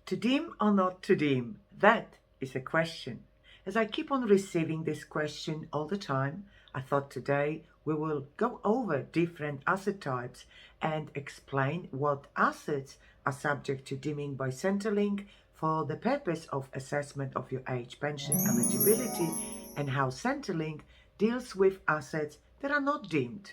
To deem or not to deem? That is a question. As I keep on receiving this question all the time, I thought today we will go over different asset types and explain what assets are subject to deeming by Centrelink for the purpose of assessment of your age pension eligibility and how Centrelink deals with assets that are not deemed.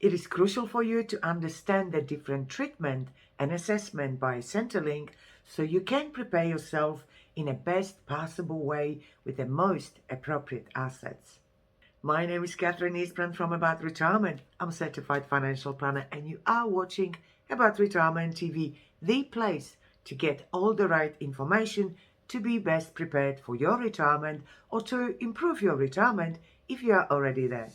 It is crucial for you to understand the different treatment and assessment by Centrelink so you can prepare yourself in a best possible way with the most appropriate assets. My name is Katherine Isbrandt from About Retirement. I'm a certified financial planner and you are watching About Retirement TV, the place to get all the right information to be best prepared for your retirement or to improve your retirement if you are already there.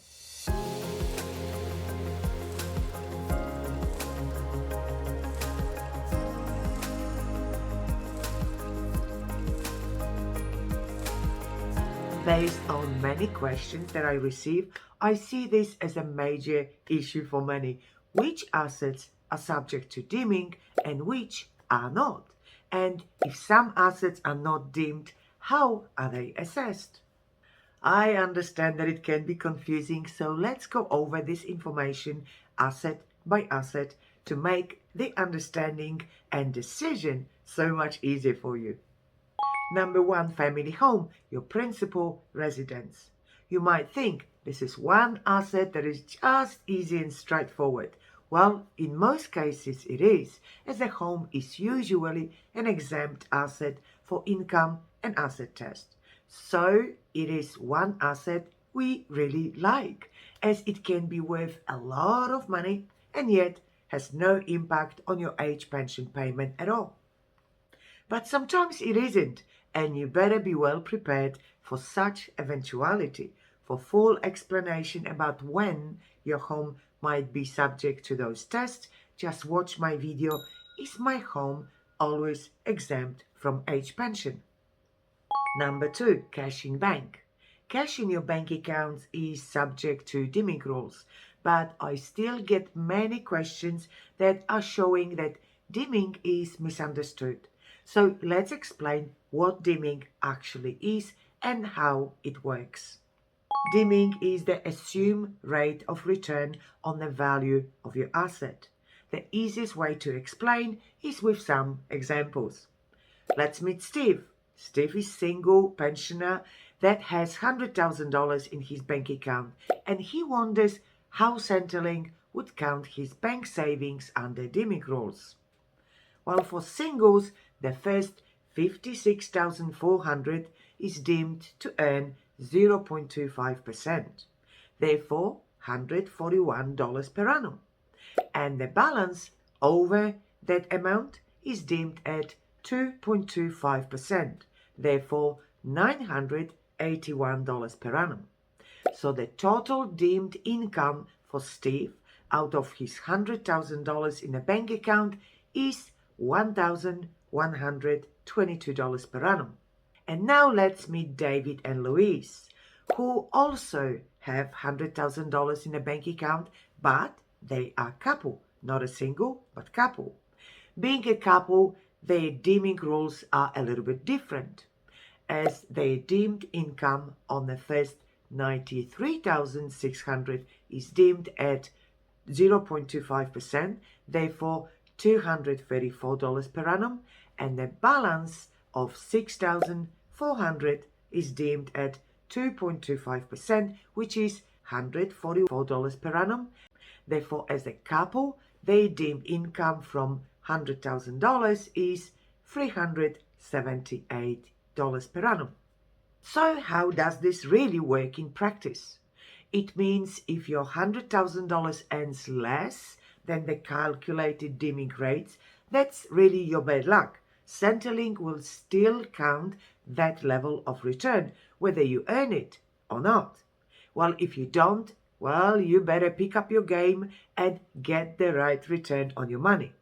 Based on many questions that I receive, I see this as a major issue for many. Which assets are subject to deeming and which are not? And if some assets are not deemed, how are they assessed? I understand that it can be confusing, so let's go over this information asset by asset to make the understanding and decision so much easier for you. Number 1, family home, your principal residence. You might think this is one asset that is just easy and straightforward. Well, in most cases it is, as a home is usually an exempt asset for income and asset test. So it is one asset we really like, as it can be worth a lot of money and yet has no impact on your age pension payment at all. But sometimes it isn't, and you better be well prepared for such eventuality. For full explanation about when your home might be subject to those tests, just watch my video, Is My Home Always Exempt from Age Pension? Number 2, cash in bank. Cash in your bank accounts is subject to deeming rules, but I still get many questions that are showing that deeming is misunderstood. So let's explain what deeming actually is and how it works. Deeming is the assumed rate of return on the value of your asset. The easiest way to explain is with some examples. Let's meet Steve. Steve is a single pensioner that has $100,000 in his bank account and he wonders how Centrelink would count his bank savings under deeming rules. While for singles, the first $56,400 is deemed to earn 0.25%, therefore $141 per annum, and the balance over that amount is deemed at 2.25%, therefore $981 per annum. So the total deemed income for Steve out of his $100,000 in a bank account is $1,122 per annum. And now let's meet David and Louise, who also have $100,000 in a bank account, but they are couple, not a single, but couple. Being a couple, their deeming rules are a little bit different, as their deemed income on the first $93,600 is deemed at 0.25%, therefore $234 per annum, and the balance of $6,400 is deemed at 2.25%, which is $144 per annum. Therefore, as a couple, their deemed income from $100,000 is $378 per annum. So how does this really work in practice? It means if your $100,000 earns less than the calculated deeming rates, that's really your bad luck. Centrelink will still count that level of return, whether you earn it or not. Well, if you don't, well, you better pick up your game and get the right return on your money.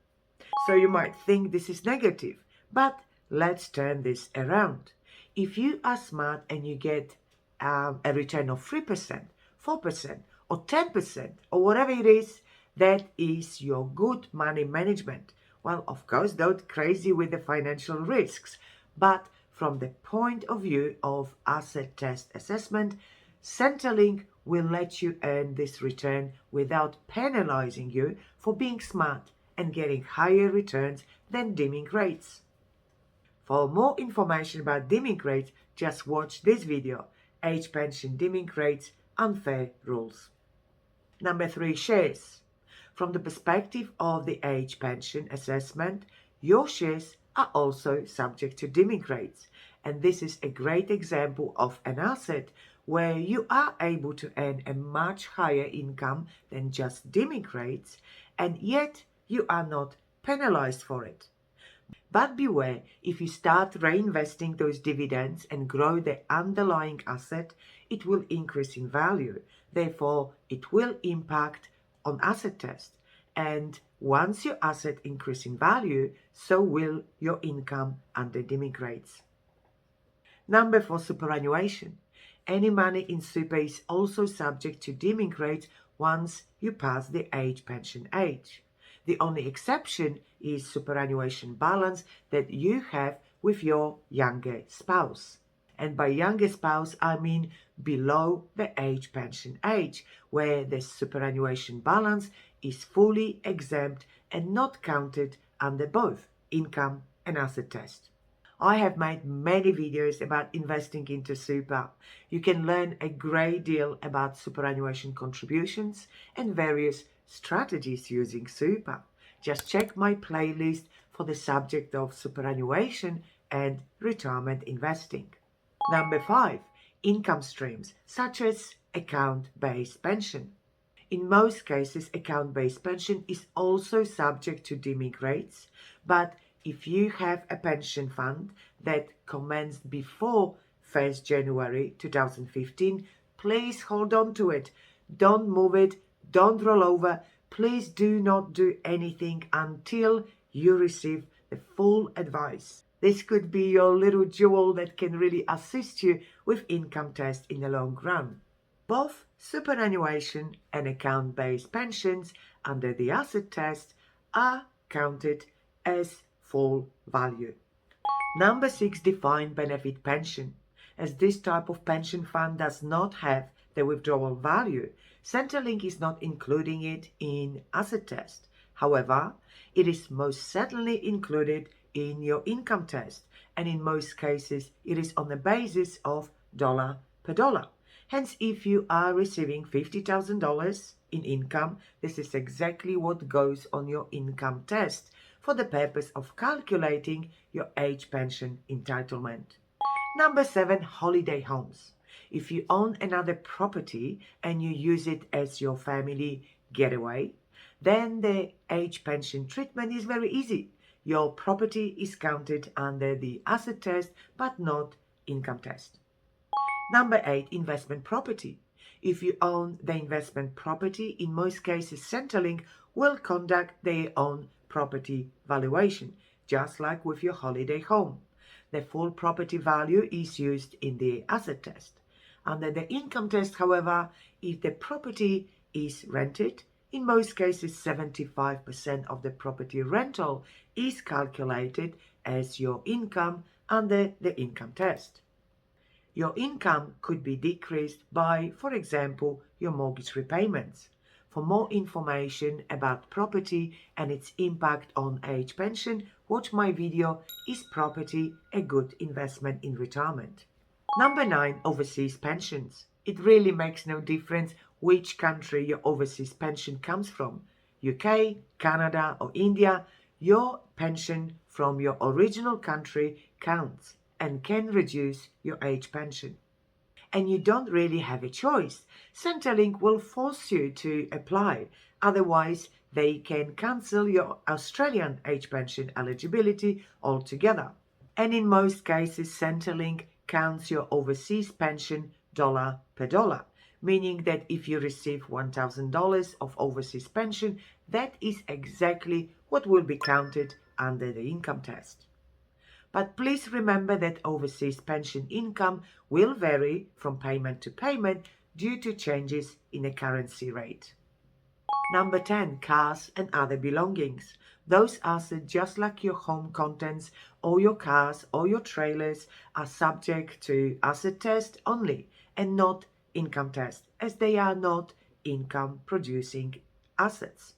So you might think this is negative, but let's turn this around. If you are smart and you get a return of 3%, 4%, or 10%, or whatever it is, that is your good money management. Well, of course, not crazy with the financial risks, but from the point of view of asset test assessment, Centrelink will let you earn this return without penalizing you for being smart and getting higher returns than deeming rates. For more information about deeming rates, just watch this video, Age Pension Deeming Rates Unfair Rules. Number 3, shares. From the perspective of the age pension assessment, your shares are also subject to deeming rates, and this is a great example of an asset where you are able to earn a much higher income than just deeming rates, and yet you are not penalized for it. But beware, if you start reinvesting those dividends and grow the underlying asset, it will increase in value. Therefore, it will impact on asset test. And once your asset increase in value, so will your income under deeming rates. Number 4, superannuation. Any money in super is also subject to deeming rates once you pass the age pension age. The only exception is superannuation balance that you have with your younger spouse. And by younger spouse, I mean below the age pension age, where the superannuation balance is fully exempt and not counted under both income and asset test. I have made many videos about investing into super. You can learn a great deal about superannuation contributions and various strategies using super. Just check my playlist for the subject of superannuation and retirement investing. Number 5, income streams such as account-based pension. In most cases, account-based pension is also subject to deeming rates, but if you have a pension fund that commenced before 1st January 2015, please hold on to it. Don't move it, don't roll over. Please do not do anything until you receive the full advice. This could be your little jewel that can really assist you with income test in the long run. Both superannuation and account-based pensions under the asset test are counted as full value. Number 6, defined benefit pension. As this type of pension fund does not have the withdrawal value, Centrelink is not including it in asset test. However, it is most certainly included in your income test, and in most cases it is on the basis of dollar per dollar. Hence, if you are receiving $50,000 in income, this is exactly what goes on your income test for the purpose of calculating your age pension entitlement. Number 7, holiday homes. If you own another property and you use it as your family getaway, then the age pension treatment is very easy. Your property is counted under the asset test but not income test. Number 8, investment property. If you own the investment property, in most cases Centrelink will conduct their own property valuation, just like with your holiday home. The full property value is used in the asset test. Under the income test, however, if the property is rented, in most cases 75% of the property rental is calculated as your income under the income test. Your income could be decreased by, for example, your mortgage repayments. For more information about property and its impact on age pension, watch my video, Is Property a Good Investment in Retirement? Number 9, overseas pensions. It really makes no difference which country your overseas pension comes from. UK, Canada or India, your pension from your original country counts and can reduce your age pension. And you don't really have a choice. Centrelink will force you to apply, otherwise they can cancel your Australian age pension eligibility altogether. And in most cases, Centrelink counts your overseas pension dollar per dollar, meaning that if you receive $1,000 of overseas pension, that is exactly what will be counted under the income test. But please remember that overseas pension income will vary from payment to payment due to changes in the currency rate. Number 10, cars and other belongings. Those assets, just like your home contents or your cars or your trailers, are subject to asset test only and not income test, as they are not income producing assets.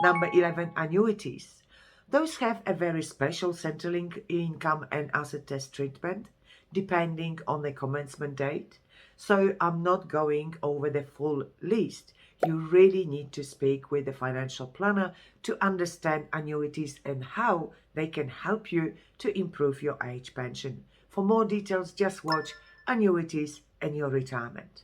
Number 11, annuities. Those have a very special Centrelink income and asset test treatment depending on the commencement date. So I'm not going over the full list. You really need to speak with the financial planner to understand annuities and how they can help you to improve your age pension. For more details, just watch Annuities and Your Retirement.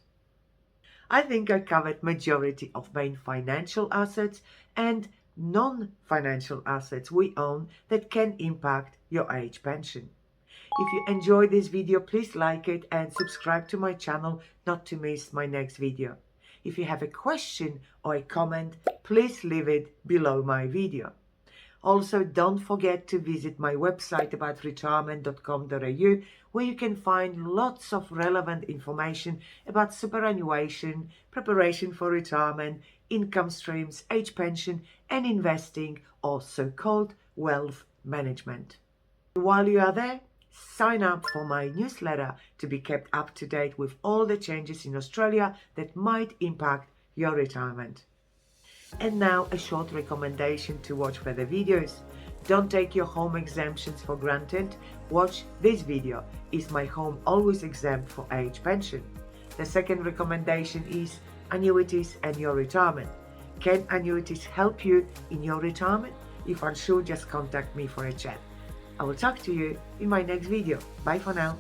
I think I covered majority of main financial assets and non-financial assets we own that can impact your age pension. If you enjoyed this video, please like it and subscribe to my channel not to miss my next video. If you have a question or a comment, please leave it below my video. Also, don't forget to visit my website about retirement.com.au, where you can find lots of relevant information about superannuation, preparation for retirement, income streams, age pension, and investing, or so-called wealth management. While you are there, sign up for my newsletter to be kept up to date with all the changes in Australia that might impact your retirement. And now a short recommendation to watch further videos. Don't take your home exemptions for granted. Watch this video. Is my home always exempt for age pension? The second recommendation is annuities and your retirement. Can annuities help you in your retirement? If unsure, just contact me for a chat. I will talk to you in my next video. Bye for now.